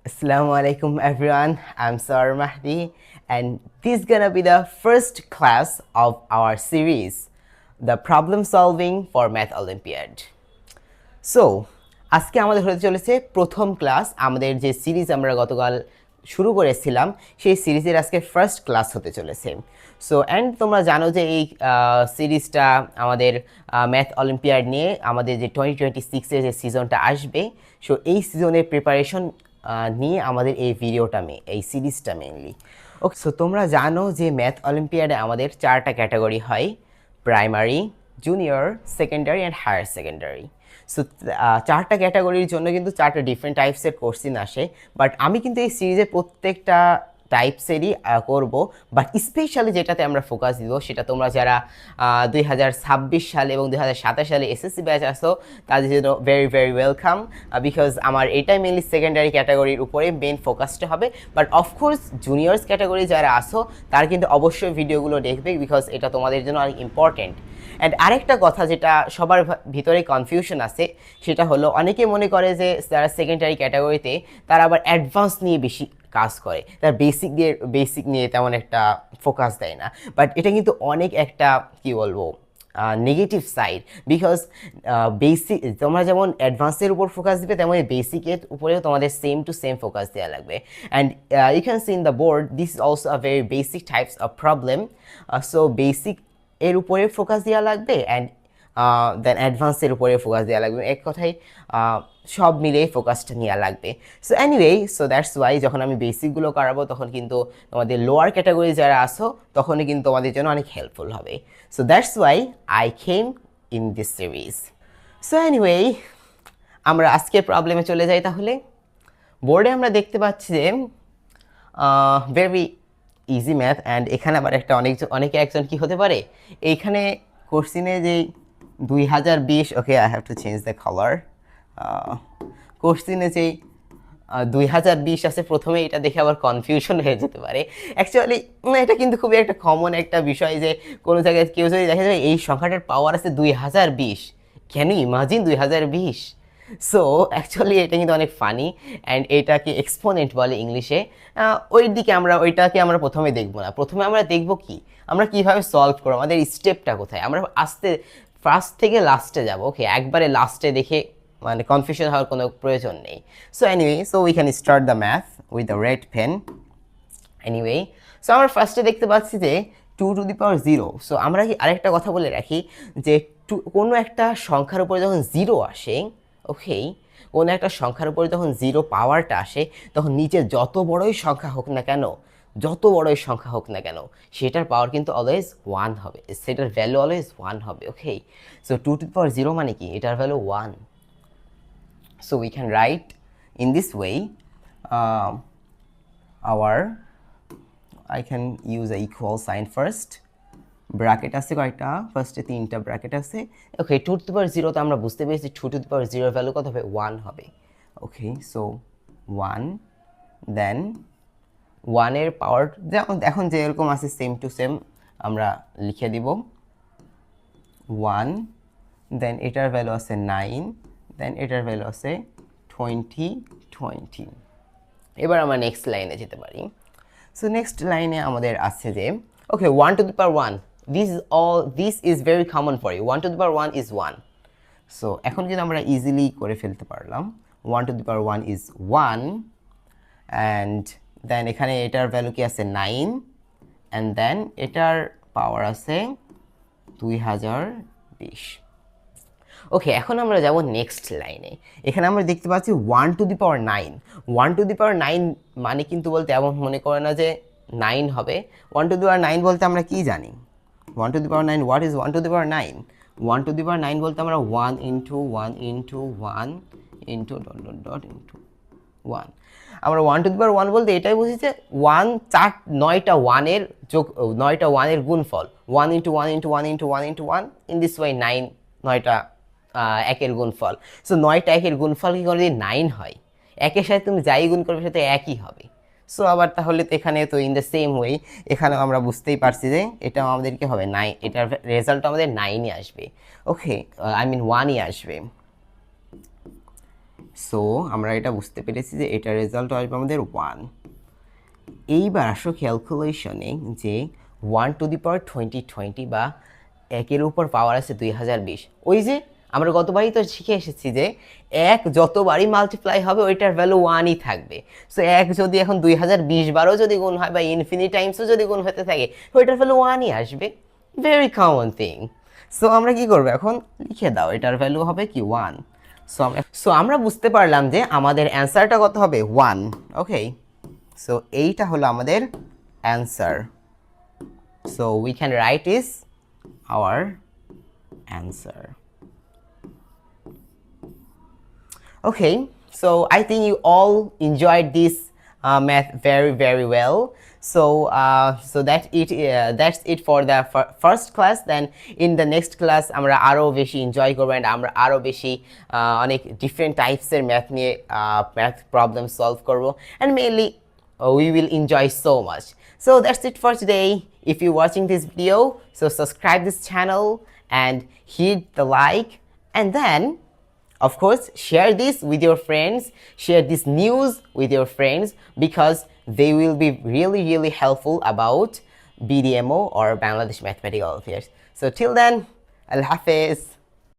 Assalamu alaikum everyone. I'm Sar Mahdi and this is gonna be the first class of our series, the problem solving for Math Olympiad. So আজকে আমাদের হতে চলেছে প্রথম class. আমাদের যে series আমরা গতকাল শুরু করেছিলাম সেই সিরিজের আজকে ফার্স্ট ক্লাস হতে চলেছে। সো অ্যান্ড তোমরা জানো যে এই সিরিজটা আমাদের ম্যাথ অলিম্পিয়াড নিয়ে আমাদের যে 2026-এর যে সিজনটা আসবে, সো এই সিজনের প্রিপারেশন নিয়ে আমাদের এই ভিডিওটা এই সিরিজটা মেনলি। ওকে, সো তোমরা জানো যে ম্যাথ অলিম্পিয়াডে আমাদের 4টা ক্যাটাগরি হয়: primary, junior, secondary and higher secondary. So 4টা ক্যাটাগরির জন্য কিন্তু 4টা ডিফারেন্ট টাইপসের কোশ্চিন আসে, বাট আমি কিন্তু এই সিরিজে প্রত্যেকটা টাইপসেরই করব, বাট স্পেশালি যেটাতে আমরা ফোকাস দিব সেটা তোমরা যারা 2026 সালে এবং 2027 সালে এসএসসি ব্যাচ আসো তাদের জন্য ভেরি ভেরি ওয়েলকাম, বিকজ আমার এটাই মেনলি সেকেন্ডারি ক্যাটাগরির উপরে মেন ফোকাসটা হবে। বাট অফকোর্স জুনিয়র্স ক্যাটাগরি যারা আসো তারা কিন্তু অবশ্যই ভিডিওগুলো দেখবে, বিকজ এটা তোমাদের জন্য অনেক ইম্পর্টেন্ট। অ্যান্ড আরেকটা কথা যেটা সবার ভিতরে কনফিউশন আছে, সেটা হলো অনেকে মনে করে যে যারা সেকেন্ডারি ক্যাটাগরিতে তারা আবার অ্যাডভান্স নিয়ে বেশি কাজ করে, তার বেসিক নিয়ে তেমন একটা ফোকাস দেয় না। বাট এটা কিন্তু অনেক একটা কি বলবো নেগেটিভ সাইড, বিকজ বেসিক তোমরা যেমন অ্যাডভান্সের উপর ফোকাস দিবে তেমন বেসিকের উপরেও তোমাদের সেম টু সেম ফোকাস দেওয়া লাগবে। And you can see in the board this is also a very basic types of problem. So basic এর উপরে ফোকাস দেওয়া লাগবে অ্যান্ড দেন অ্যাডভান্সের উপরে ফোকাস দেওয়া লাগবে। এক কথায় সব মিলেই ফোকাসটা নেওয়া লাগবে। So anyway, so that's why যখন আমি বেসিকগুলো করাবো তখন কিন্তু তোমাদের লোয়ার ক্যাটাগরি যারা আসো তখনই কিন্তু তোমাদের জন্য অনেক হেল্পফুল হবে। So that's why I came in this series. So anyway, আমরা আজকে প্রবলেমে চলে যাই। তাহলে বোর্ডে আমরা দেখতে পাচ্ছি যে ভেরি ইজি ম্যাথ, অ্যান্ড এখানে আবার একটা অনেকে একজন কি হতে পারে, এইখানে কোশ্চিনে যে 2020, okay I have to change the colour, কোশ্চিনে যেই 2020 আছে প্রথমে, এটা দেখে আবার কনফিউশন হয়ে যেতে পারে। অ্যাকচুয়ালি এটা কিন্তু খুবই একটা কমন একটা বিষয় যে কোনো জায়গায় কেউ যদি দেখে যায় এই সংখ্যাটার পাওয়ার আছে 2020, can you imagine 2020? So actually এটা কিন্তু অনেক ফানি, অ্যান্ড এটাকে এক্সপোনেন্ট বলে ইংলিশে। ওইটাকে আমরা প্রথমে দেখবো না। প্রথমে আমরা দেখবো কি আমরা কিভাবে সলভ করবো, আমাদের স্টেপটা কোথায়। আমরা ফার্স্ট থেকে লাস্টে যাবো। ওকে, একবারে লাস্টে দেখে মানে কনফিউশন হওয়ার কোনো প্রয়োজন নেই। So anyway, so we can start the math with the red pen. Anyway, so আমরা ফার্স্টে দেখতে পাচ্ছি যে 2⁻0। সো আমরা কি আরেকটা কথা বলে রাখি যে কোনো একটা সংখ্যার উপরে যখন জিরো আসে, ওকে, কোনো একটা সংখ্যার উপরে যখন জিরো পাওয়ারটা আসে তখন নিচে যত বড়ই সংখ্যা হোক না কেন, সেটার পাওয়ার কিন্তু অলওয়েজ 1 হবে, সেটার ভ্যালু অলওয়েজ 1 হবে। ওকে, সো 2⁻0 মানে কি, এটার value 1। So we can write in this way, I can use a equal sign first. Bracket আছে কয়টা, ফার্স্টে 3টা ব্র্যাকেট আছে। ওকে, 2⁻0 তো আমরা বুঝতে পেরেছি 2⁻0 ভ্যালু কত হবে, 1 হবে। ওকে, সো 1, দেন 1 এর পাওয়ার যেমন এখন যেরকম আছে সেম টু সেম আমরা লিখে দিব 1, দেন এটার ভ্যালু আছে 9, দেন এটার ভ্যালু আছে 20। এবার আমরা নেক্সট লাইনে যেতে পারি। সো নেক্সট লাইনে আমাদের আছে যে okay 1⁻1, this is very common for you, 1⁻1 is 1। So এখন কিন্তু আমরা ইজিলি করে ফেলতে পারলাম, 1⁻1 ইজ 1, অ্যান্ড দেন এখানে এটার ভ্যালু কি আছে 9, অ্যান্ড দেন এটার পাওয়ার আছে 2020। ওকে, এখন আমরা যাব নেক্সট লাইনে। এখানে আমরা দেখতে পাচ্ছি 1⁻9। 1⁻9 মানে কিন্তু বলতে এমন মনে করে না যে 9 হবে। 1⁻9 বলতে আমরা কি জানি, 1⁻9, হোয়াট ইজ 1⁻9? 1⁻9 বলতে আমরা 1 into 1 into 1 into dot dot dot into 1। আমরা 1⁻1 বলতে এটাই বুঝি যে 9টা 1-এর যোগ, 9টা 1-এর গুণফল, 1 into 1 into 1 into 1 into 1, in this way 9টা একের গুণফল। সো 9টা একের গুণফল কি করে যদি 9 হয়, একের সাথে তুমি যাই গুণ করবে সেটা একই হবে। সো আবার তাহলে তো এখানে তো ইন দ্য সেম ওয়ে এখানেও আমরা বুঝতেই পারছি যে এটাও আমাদেরকে হবে 9, এটার রেজাল্ট আমাদের 9ই আসবে। ওকে, আই মিন 1ই আসবে। সো আমরা এটা বুঝতে পেরেছি যে এটার রেজাল্ট আসবে আমাদের 1। এইবার আসো ক্যালকুলেশনে যে 1^20 বা একের উপর পাওয়ার আছে 2020, ওই যে আমরা গতবারই তো শিখে এসেছি যে এক যতবারই মাল্টিপ্লাই হবে ওইটার ভ্যালু 1ই থাকবে। সো এক যদি এখন 2020 বারও যদি গুণ হয় বা ইনফিনিট টাইমসও যদি গুণ হতে থাকে ওইটার ভ্যালু 1ই আসবে, ভেরি কমন থিং। সো আমরা কি করবো এখন, লিখে দাও এটার ভ্যালু হবে কি 1। সো আমরা বুঝতে পারলাম যে আমাদের অ্যান্সারটা কত হবে 1। ওকে, সো এইটা হলো আমাদের answer. So we can write is our answer. Okay, so I think you all enjoyed this math very well. So that's it for the first class. Then in the next class আমরা আরো বেশি enjoy করব and আমরা আরো বেশি অনেক different types এর math নিয়ে math problem solve করব and mainly we will enjoy so much. So that's it for today. If you're watching this video, so subscribe this channel and hit the like, and then of course share this with your friends, share this news with your friends because they will be really helpful about BDMO or Bangladesh Mathematical Affairs. So till then, Allah Hafiz.